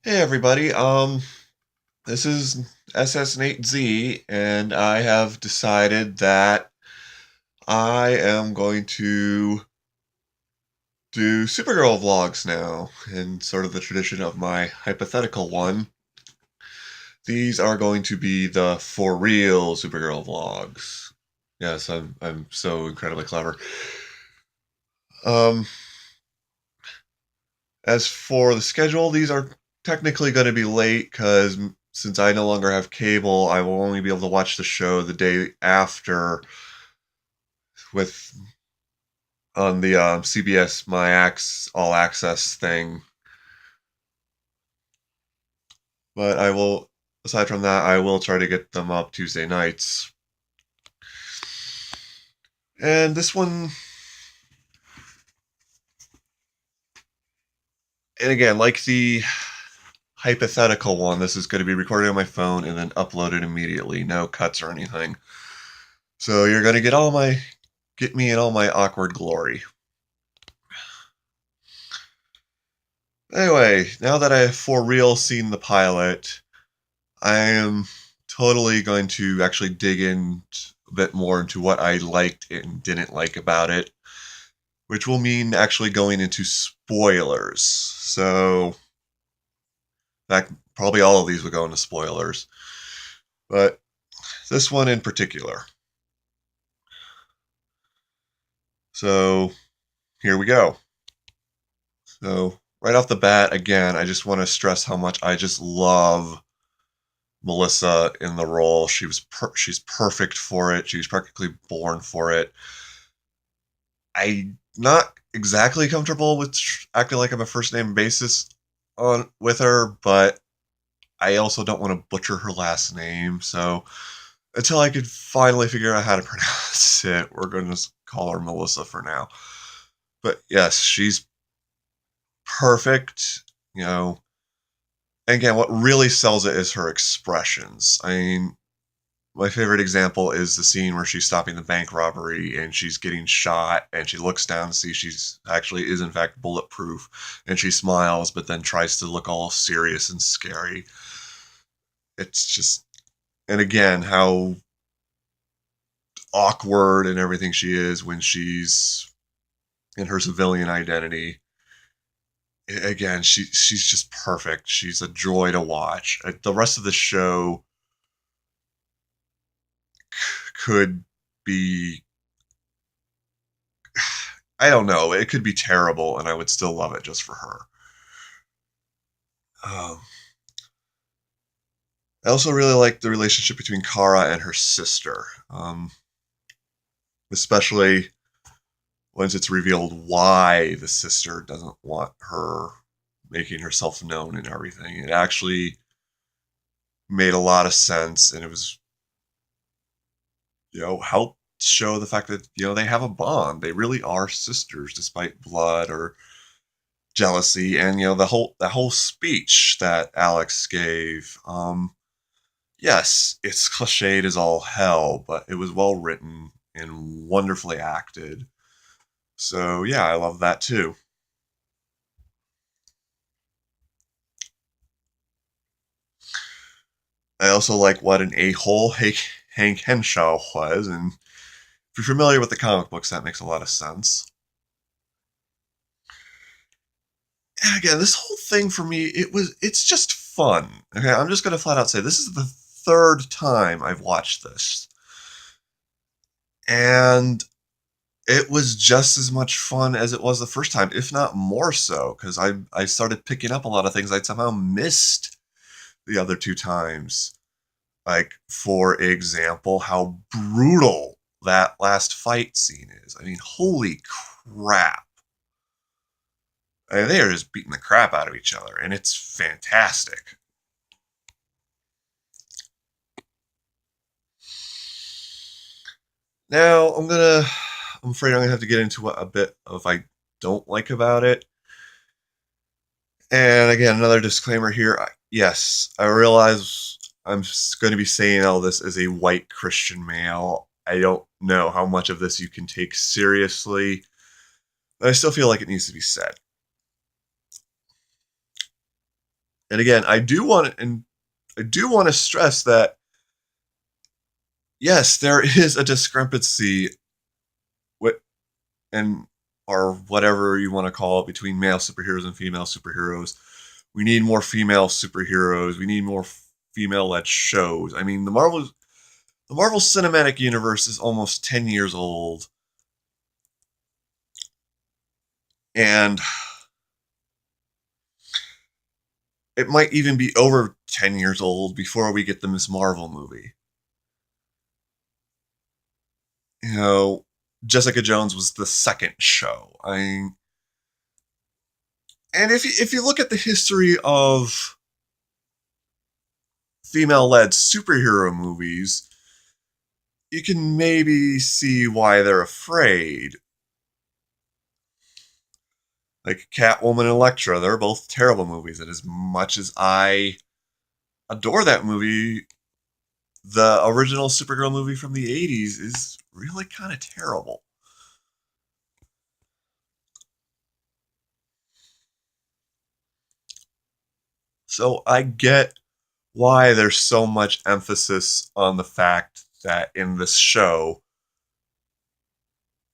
Hey everybody, this is SS8Z, and I have decided that I am going to do Supergirl vlogs now, in sort of the tradition of my hypothetical one. These are going to be the for real Supergirl vlogs. Yes, I'm so incredibly clever. Um, as for the schedule, these are technically going to be late because since I no longer have cable, I will only be able to watch the show the day after with on the CBS All Access thing. But I will, aside from that, I will try to get them up Tuesday nights. And this one, and again, like the hypothetical one, this is going to be recorded on my phone and then uploaded immediately, no cuts or anything. So you're going to get me in all my awkward glory. Anyway, now that I have for real seen the pilot, I am totally going to actually dig in a bit more into what I liked and didn't like about it, which will mean actually going into spoilers. So, in fact, probably all of these would go into spoilers, but this one in particular. So, here we go. So, right off the bat, again, I just want to stress how much I just love Melissa in the role. She's perfect for it. She was practically born for it. I'm not exactly comfortable with acting like I'm a first name basis on with her, but I also don't want to butcher her last name. So until I could finally figure out how to pronounce it, we're going to call her Melissa for now. But yes, she's perfect. You know, and again, what really sells it is her expressions. I mean, my favorite example is the scene where she's stopping the bank robbery and she's getting shot and she looks down to see she's actually is in fact bulletproof and she smiles but then tries to look all serious and scary. It's just, and again, how awkward and everything she is when she's in her civilian identity. Again, she's just perfect. She's a joy to watch. The rest of the show could be, I don't know. It could be terrible, and I would still love it just for her. Um, I also really like the relationship between Kara and her sister, especially once it's revealed why the sister doesn't want her making herself known and everything. It actually made a lot of sense, and it was, helped show the fact that they have a bond. They really are sisters, despite blood or jealousy, and the whole speech that Alex gave. Yes, it's cliched as all hell, but it was well written and wonderfully acted. So yeah, I love that too. I also like what an a-hole Hank Henshaw was, and if you're familiar with the comic books, that makes a lot of sense. And again, this whole thing for me, it's just fun. Okay, I'm just gonna flat out say this is the third time I've watched this. And it was just as much fun as it was the first time, if not more so, because I started picking up a lot of things I'd somehow missed the other two times. Like, for example, how brutal that last fight scene is. I mean, holy crap. I mean, they are just beating the crap out of each other, and it's fantastic. Now, I'm afraid I'm gonna have to get into what a bit of I don't like about it. And again, another disclaimer here. Yes, I realize I'm going to be saying all this as a white Christian male. I don't know how much of this you can take seriously, but I still feel like it needs to be said. And again, I do want to stress that yes, there is a discrepancy with and or whatever you want to call it between male superheroes and female superheroes. We need more female superheroes. We need more female-led shows. I mean, the Marvel Cinematic Universe is almost 10 years old, and it might even be over 10 years old before we get the Miss Marvel movie. You know, Jessica Jones was the second show. And if you look at the history of female-led superhero movies, you can maybe see why they're afraid. Like Catwoman and Elektra, they're both terrible movies. And as much as I adore that movie, the original Supergirl movie from the 80s is really kind of terrible. So I get why there's so much emphasis on the fact that in this show,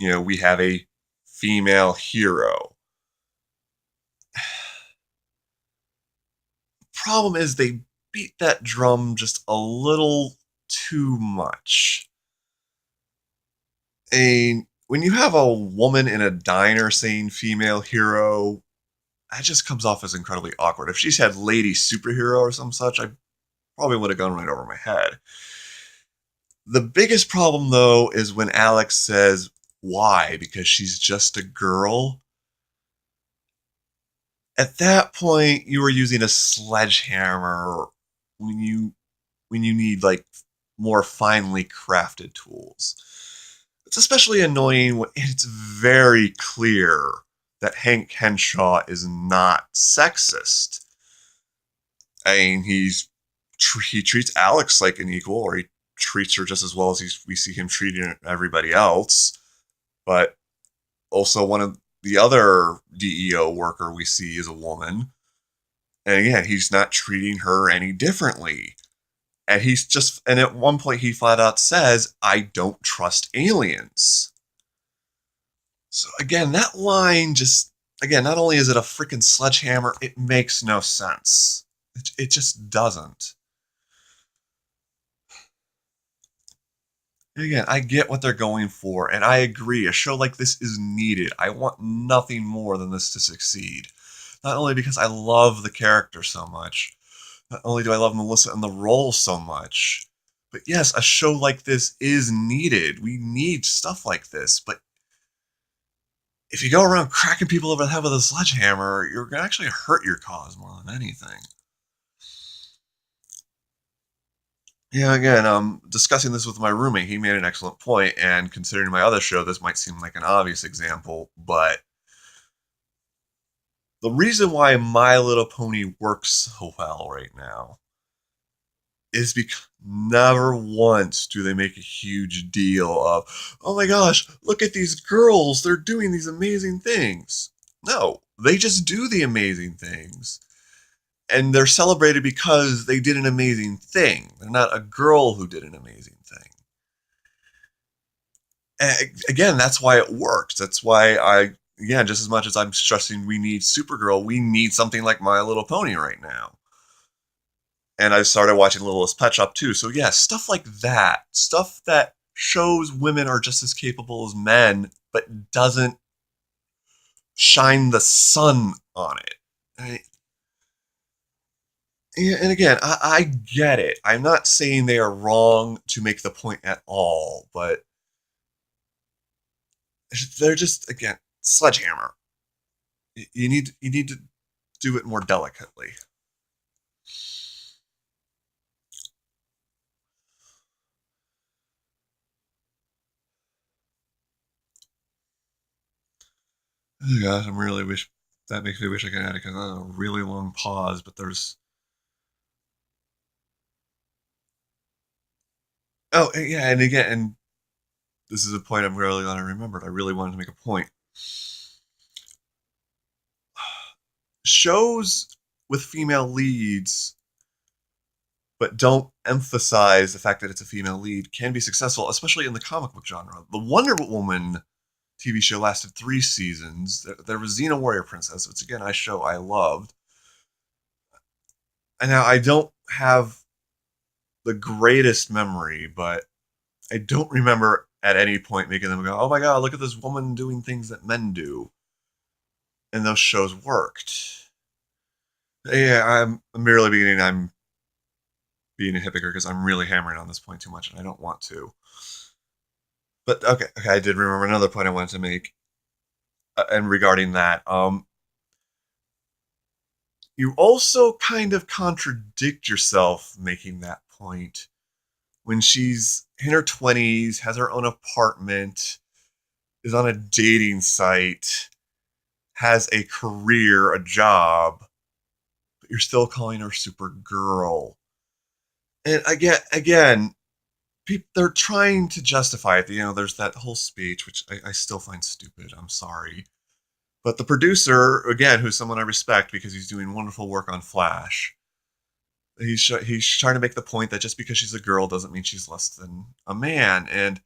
we have a female hero. Problem is they beat that drum just a little too much. And when you have a woman in a diner saying female hero, that just comes off as incredibly awkward. If she's had lady superhero or some such, I probably would have gone right over my head. The biggest problem, though, is when Alex says, why? Because she's just a girl. At that point, you were using a sledgehammer when you need like more finely crafted tools. It's especially annoying when it's very clear that Hank Henshaw is not sexist. I mean, he treats Alex like an equal, or he treats her just as well as we see him treating everybody else. But also, one of the other DEO worker we see is a woman, and again, he's not treating her any differently. And at one point, he flat out says, "I don't trust aliens." So again, that line not only is it a freaking sledgehammer, it makes no sense. It just doesn't. And again, I get what they're going for, and I agree. A show like this is needed. I want nothing more than this to succeed. Not only because I love the character so much, not only do I love Melissa and the role so much, but yes, a show like this is needed. We need stuff like this, but if you go around cracking people over the head with a sledgehammer, you're going to actually hurt your cause more than anything. Yeah, again, discussing this with my roommate, he made an excellent point, and considering my other show, this might seem like an obvious example, but the reason why My Little Pony works so well right now is because never once do they make a huge deal of, oh my gosh, look at these girls, they're doing these amazing things. No, they just do the amazing things. And they're celebrated because they did an amazing thing. They're not a girl who did an amazing thing. And again, that's why it works. That's why just as much as I'm stressing we need Supergirl, we need something like My Little Pony right now. And I started watching Littlest Pet Shop too. So yeah, stuff like that. Stuff that shows women are just as capable as men, but doesn't shine the sun on it. And again, I get it. I'm not saying they are wrong to make the point at all, but they're just, again, sledgehammer. You need to do it more delicately. Oh gosh, I'm really wish that makes me wish I could add a really long pause, but there's yeah, and again, and this is a point I'm really glad I remembered. I really wanted to make a point. Shows with female leads, but don't emphasize the fact that it's a female lead, can be successful, especially in the comic book genre. The Wonder Woman TV show lasted 3 seasons. There was Xena Warrior Princess, which again, a show I loved. And now I don't have the greatest memory, but I don't remember at any point making them go, oh my god, look at this woman doing things that men do. And those shows worked. Yeah, I'm merely beginning. I'm being a hypocrite because I'm really hammering on this point too much and I don't want to. But okay, I did remember another point I wanted to make. And regarding that, you also kind of contradict yourself making that point when she's in her 20s, has her own apartment, is on a dating site, has a career, a job, but you're still calling her Supergirl. And again, they're trying to justify it. There's that whole speech, which I still find stupid. I'm sorry. But the producer, again, who's someone I respect because he's doing wonderful work on Flash, he's trying to make the point that just because she's a girl doesn't mean she's less than a man. And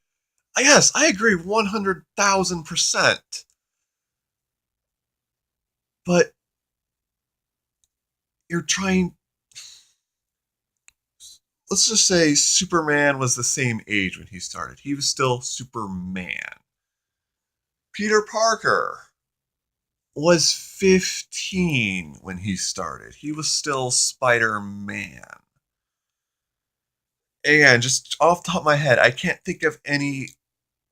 yes, I agree 100,000%. But you're trying... Let's just say Superman was the same age when he started. He was still Superman. Peter Parker was 15 when he started. He was still Spider-Man. And just off the top of my head, I can't think of any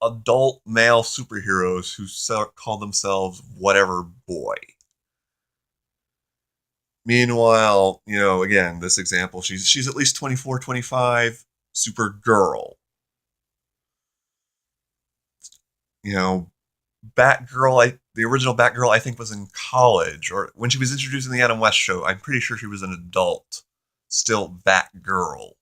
adult male superheroes who call themselves whatever boy. Meanwhile, again, this example, she's at least 24, 25, Supergirl. Batgirl, the original Batgirl, I think was in college, or when she was introduced in the Adam West show, I'm pretty sure she was an adult, still Batgirl.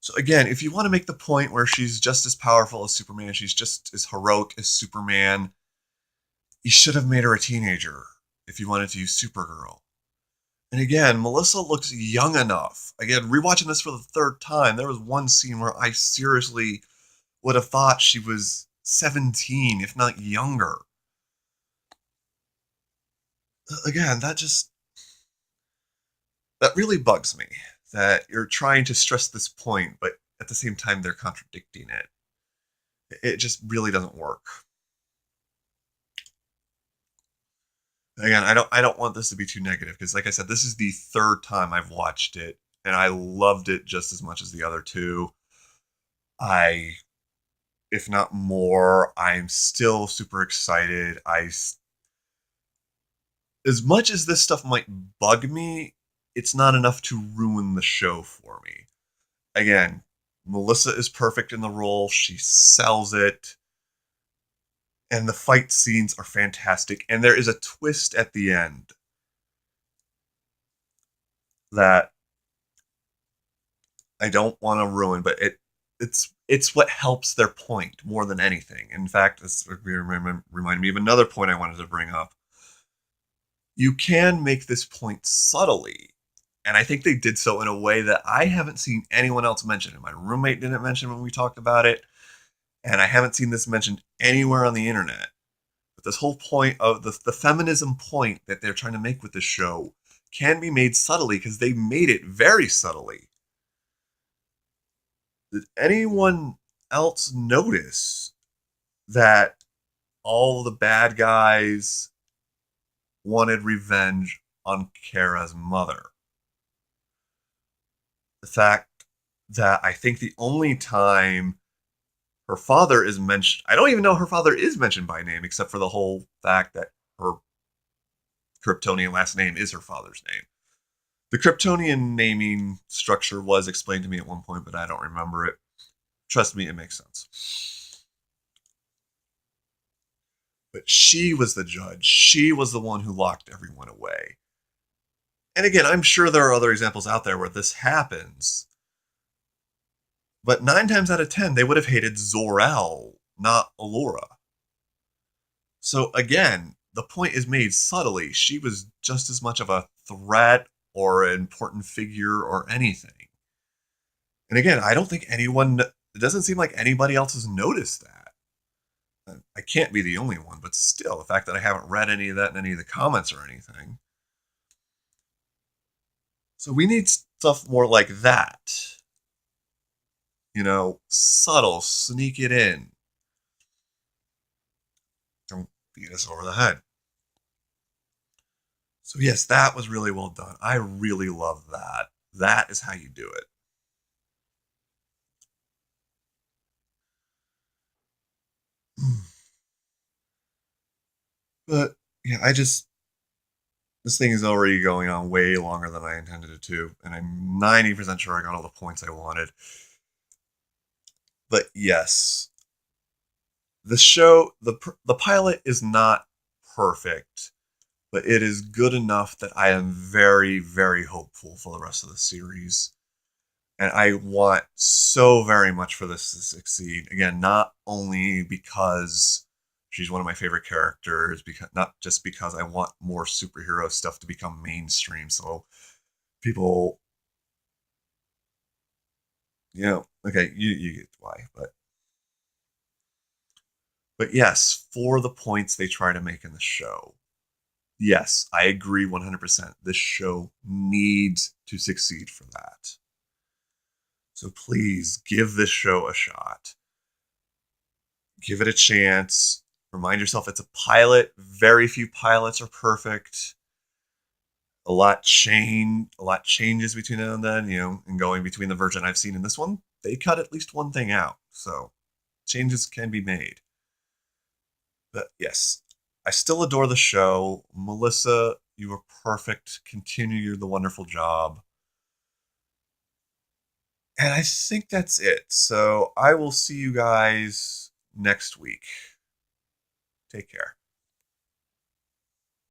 So again, if you want to make the point where she's just as powerful as Superman, she's just as heroic as Superman, you should have made her a teenager if you wanted to use Supergirl. And again, Melissa looks young enough. Again, rewatching this for the third time, there was one scene where I seriously would have thought she was 17, if not younger. Again, that really bugs me, that you're trying to stress this point, but at the same time, they're contradicting it. It just really doesn't work. Again, I don't want this to be too negative, because like I said, this is the third time I've watched it, and I loved it just as much as the other two. If not more, I'm still super excited. As much as this stuff might bug me, it's not enough to ruin the show for me. Again, Melissa is perfect in the role. She sells it. And the fight scenes are fantastic. And there is a twist at the end that I don't want to ruin, but it's what helps their point more than anything. In fact, this reminded me of another point I wanted to bring up. You can make this point subtly, and I think they did so in a way that I haven't seen anyone else mention it. My roommate didn't mention when we talked about it, and I haven't seen this mentioned anywhere on the internet. But this whole point of the feminism point that they're trying to make with this show can be made subtly, because they made it very subtly. Did anyone else notice that all the bad guys wanted revenge on Kara's mother? The fact that I think the only time her father is mentioned, I don't even know her father is mentioned by name, except for the whole fact that her Kryptonian last name is her father's name. The Kryptonian naming structure was explained to me at one point, but I don't remember it. Trust me, it makes sense. But she was the judge. She was the one who locked everyone away. And again, I'm sure there are other examples out there where this happens. But 9 times out of 10, they would have hated Zor-El, not Allura. So again, the point is made subtly. She was just as much of a threat or an important figure or anything. And again, I don't think anyone, it doesn't seem like anybody else has noticed that. I can't be the only one, but still, the fact that I haven't read any of that in any of the comments or anything. So we need stuff more like that. Subtle, sneak it in. Don't beat us over the head. So, yes, that was really well done. I really love that. That is how you do it. But, yeah, this thing is already going on way longer than I intended it to. And I'm 90% sure I got all the points I wanted. But, yes, the pilot is not perfect, but it is good enough that I am very, very hopeful for the rest of the series. And I want so very much for this to succeed. Again, not only because she's one of my favorite characters, because not just because I want more superhero stuff to become mainstream. So people, okay, you get why, but yes, for the points they try to make in the show. Yes, I agree 100%. This show needs to succeed for that. So please give this show a shot. Give it a chance. Remind yourself it's a pilot. Very few pilots are perfect. A lot changes between now and then, and going between the version I've seen and this one, they cut at least one thing out. So changes can be made. But yes, I still adore the show. Melissa, you were perfect. Continue the wonderful job. And I think that's it. So I will see you guys next week. Take care.